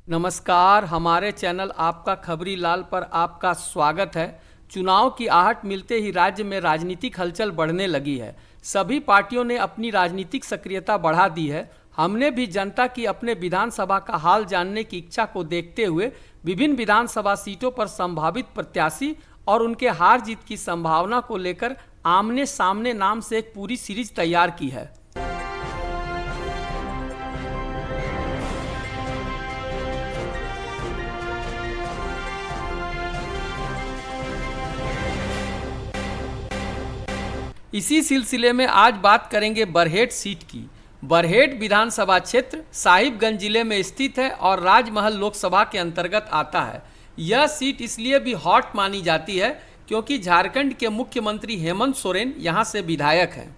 नमस्कार, हमारे चैनल आपका खबरी लाल पर आपका स्वागत है। चुनाव की आहट मिलते ही राज्य में राजनीतिक हलचल बढ़ने लगी है। सभी पार्टियों ने अपनी राजनीतिक सक्रियता बढ़ा दी है। हमने भी जनता की अपने विधानसभा का हाल जानने की इच्छा को देखते हुए विभिन्न विधानसभा सीटों पर संभावित प्रत्याशी और उनके हार जीत की संभावना को लेकर आमने सामने नाम से एक पूरी सीरीज तैयार की है। इसी सिलसिले में आज बात करेंगे बरहेट सीट की। बरहेट विधानसभा क्षेत्र साहिबगंज जिले में स्थित है और राजमहल लोकसभा के अंतर्गत आता है। यह सीट इसलिए भी हॉट मानी जाती है क्योंकि झारखंड के मुख्यमंत्री हेमंत सोरेन यहां से विधायक हैं।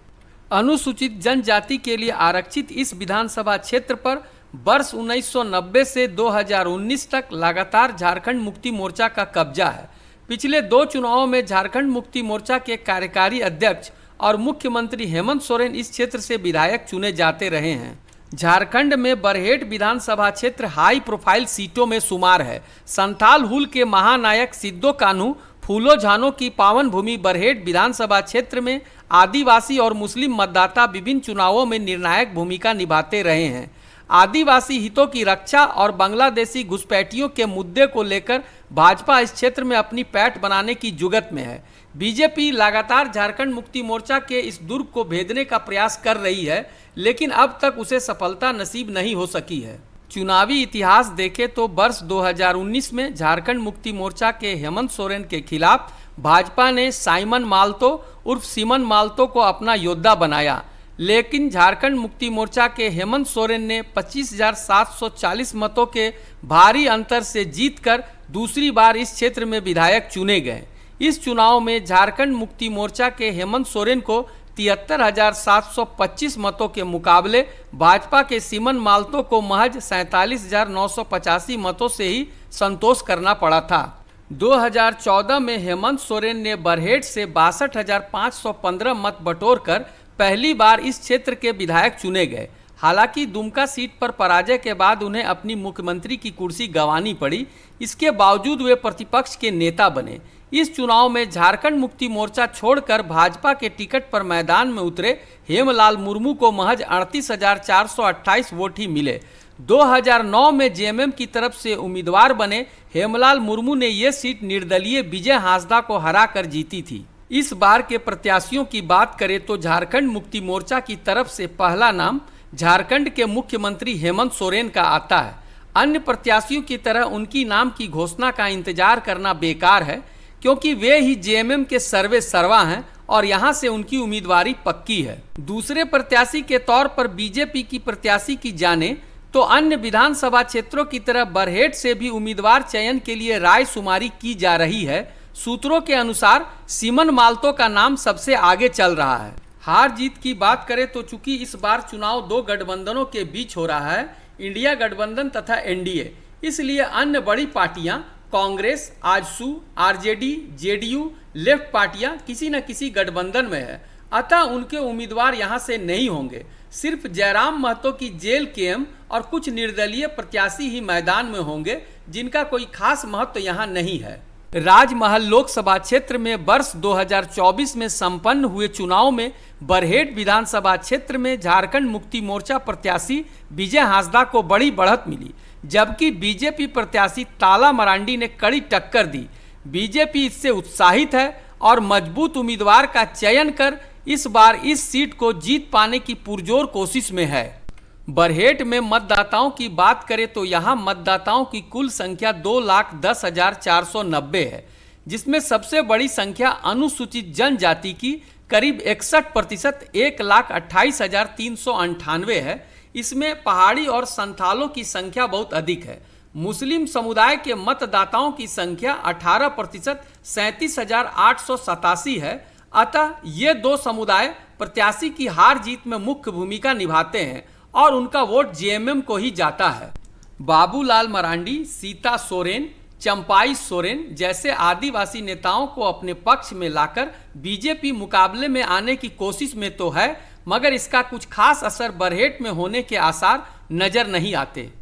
अनुसूचित जनजाति के लिए आरक्षित इस विधानसभा क्षेत्र पर वर्ष 1990 से 2019 तक लगातार झारखंड मुक्ति मोर्चा का कब्जा है। पिछले 2 चुनावों में झारखंड मुक्ति मोर्चा के कार्यकारी अध्यक्ष और मुख्यमंत्री हेमंत सोरेन इस क्षेत्र से विधायक चुने जाते रहे हैं। झारखंड में बरहेट विधानसभा क्षेत्र हाई प्रोफाइल सीटों में शुमार है। संथाल हुल के महानायक सिद्धो कान्हू फूलो झानो की पावन भूमि बरहेट विधानसभा क्षेत्र में आदिवासी और मुस्लिम मतदाता विभिन्न चुनावों में निर्णायक भूमिका निभाते रहे हैं। आदिवासी हितों की रक्षा और बांग्लादेशी घुसपैठियों के मुद्दे को लेकर भाजपा इस क्षेत्र में अपनी पैठ बनाने की जुगत में है। बीजेपी लगातार झारखंड मुक्ति मोर्चा के इस दुर्ग को भेदने का प्रयास कर रही है, लेकिन अब तक उसे सफलता नसीब नहीं हो सकी है। चुनावी इतिहास देखें तो वर्ष 2019 में झारखंड मुक्ति मोर्चा के हेमंत सोरेन के खिलाफ भाजपा ने साइमन मालतो उर्फ सीमन मालतो को अपना योद्धा बनाया, लेकिन झारखंड मुक्ति मोर्चा के हेमंत सोरेन ने 25,740 मतों के भारी अंतर से जीतकर दूसरी बार इस क्षेत्र में विधायक चुने गए। इस चुनाव में झारखंड मुक्ति मोर्चा के हेमंत सोरेन को 73,725 मतों के मुकाबले भाजपा के सीमन मालतो को महज 47,985 मतों से ही संतोष करना पड़ा था। 2014 में हेमंत सोरेन ने बरहेट से 62,515 मत बटोरकर पहली बार इस क्षेत्र के विधायक चुने गए। हालांकि दुमका सीट पर पराजय के बाद उन्हें अपनी मुख्यमंत्री की कुर्सी गंवानी पड़ी। इसके बावजूद वे प्रतिपक्ष के नेता बने। इस चुनाव में झारखंड मुक्ति मोर्चा छोड़कर भाजपा के टिकट पर मैदान में उतरे हेमलाल मुर्मू को महज 38,428 वोट ही मिले। 2009 में जेएमएम की तरफ से उम्मीदवार बने हेमलाल मुर्मू ने ये सीट निर्दलीय विजय हांसदा को हराकर जीती थी। इस बार के प्रत्याशियों की बात करें तो झारखंड मुक्ति मोर्चा की तरफ से पहला नाम झारखंड के मुख्यमंत्री हेमंत सोरेन का आता है। अन्य प्रत्याशियों की तरह उनकी नाम की घोषणा का इंतजार करना बेकार है, क्योंकि वे ही जेएमएम के सर्वे सर्वा हैं और यहां से उनकी उम्मीदवारी पक्की है। दूसरे प्रत्याशी के तौर पर बीजेपी की प्रत्याशी की जाने तो अन्य विधानसभा क्षेत्रों की तरह बरहेट से भी उम्मीदवार चयन के लिए रायशुमारी की जा रही है। सूत्रों के अनुसार सीमन मालतो का नाम सबसे आगे चल रहा है। हार जीत की बात करें तो चूंकि इस बार चुनाव 2 गठबंधनों के बीच हो रहा है, इंडिया गठबंधन तथा एनडीए, इसलिए अन्य बड़ी पार्टियां Congress, AJSU, RJD, JDU, left पार्टियां किसी न किसी गठबंधन में है। अतः उनके उम्मीदवार यहां से नहीं होंगे। सिर्फ जयराम महतो की जेल केएम और कुछ निर्दलीय प्रत्याशी ही मैदान में होंगे, जिनका कोई खास महत्व यहां नहीं है। राजमहल लोकसभा क्षेत्र में वर्ष 2024 में संपन्न हुए चुनाव में बरहेट विधानसभा क्षेत्र में झारखंड मुक्ति मोर्चा प्रत्याशी विजय हांसदा को बड़ी बढ़त मिली, जबकि बीजेपी प्रत्याशी ताला मरांडी ने कड़ी टक्कर दी। बीजेपी इससे उत्साहित है और मजबूत उम्मीदवार का चयन कर इस बार इस सीट को जीत पाने की पुरजोर कोशिश में है। बरहेट में मतदाताओं की बात करें तो यहाँ मतदाताओं की कुल संख्या 2,10,490 है, जिसमें सबसे बड़ी संख्या अनुसूचित जनजाति की करीब 61% 1,28,398 है। इसमें पहाड़ी और संथालों की संख्या बहुत अधिक है। मुस्लिम समुदाय के मतदाताओं की संख्या 18% 37,887 है। अतः ये 2 समुदाय प्रत्याशी की हार जीत में मुख्य भूमिका निभाते हैं और उनका वोट जेएमएम को ही जाता है। बाबूलाल मरांडी, सीता सोरेन, चंपाई सोरेन जैसे आदिवासी नेताओं को अपने पक्ष में लाकर बीजेपी मुकाबले में आने की कोशिश में तो है, मगर इसका कुछ खास असर बरहेट में होने के आसार नजर नहीं आते।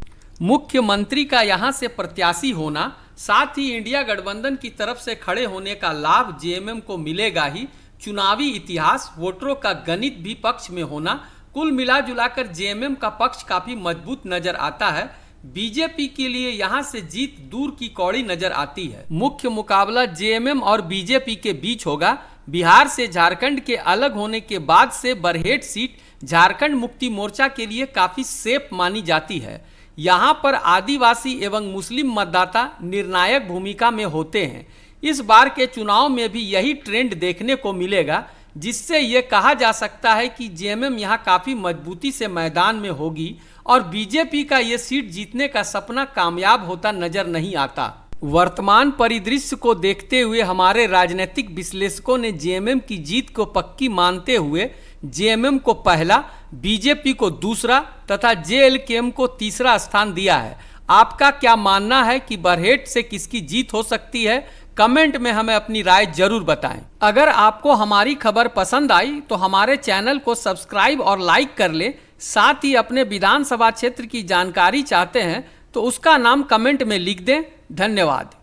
मुख्यमंत्री का यहां से प्रत्याशी होना, साथ ही इंडिया गठबंधन की तरफ से खड़े होने का लाभ जेएमएम को मिलेगा ही। चुनावी इतिहास, वोटरों का गणित भी पक्ष में होना, कुल मिला जुलाकर जेएमएम का पक्ष काफी मजबूत नजर आता है। बीजेपी के लिए यहां से जीत दूर की कौड़ी नजर आती है। मुख्य मुकाबला जेएमएम और बीजेपी के बीच होगा। बिहार से झारखंड के अलग होने के बाद से बरहेट सीट झारखंड मुक्ति मोर्चा के लिए काफी सेफ मानी जाती है। यहां पर आदिवासी एवं मुस्लिम मतदाता निर्णायक भूमिका में होते हैं। इस बार के चुनाव में भी यही ट्रेंड देखने को मिलेगा, जिससे ये कहा जा सकता है कि जेएमएम यहां काफी मजबूती से मैदान में होगी और बीजेपी का ये सीट जीतने का सपना कामयाब होता नजर नहीं आता। वर्तमान परिदृश्य को देखते हुए हमारे राजनीतिक विश्लेषकों ने जेएमएम की जीत को पक्की मानते हुए जेएमएम को पहला, बीजेपी को दूसरा तथा जेएलकेएम को तीसरा स्थान दिया है। आपका क्या मानना है कि बरहेट से किसकी जीत हो सकती है? कमेंट में हमें अपनी राय जरूर बताएं। अगर आपको हमारी खबर पसंद आई तो हमारे चैनल को सब्सक्राइब और लाइक कर ले। साथ ही अपने विधानसभा क्षेत्र की जानकारी चाहते हैं तो उसका नाम कमेंट में लिख दें। धन्यवाद।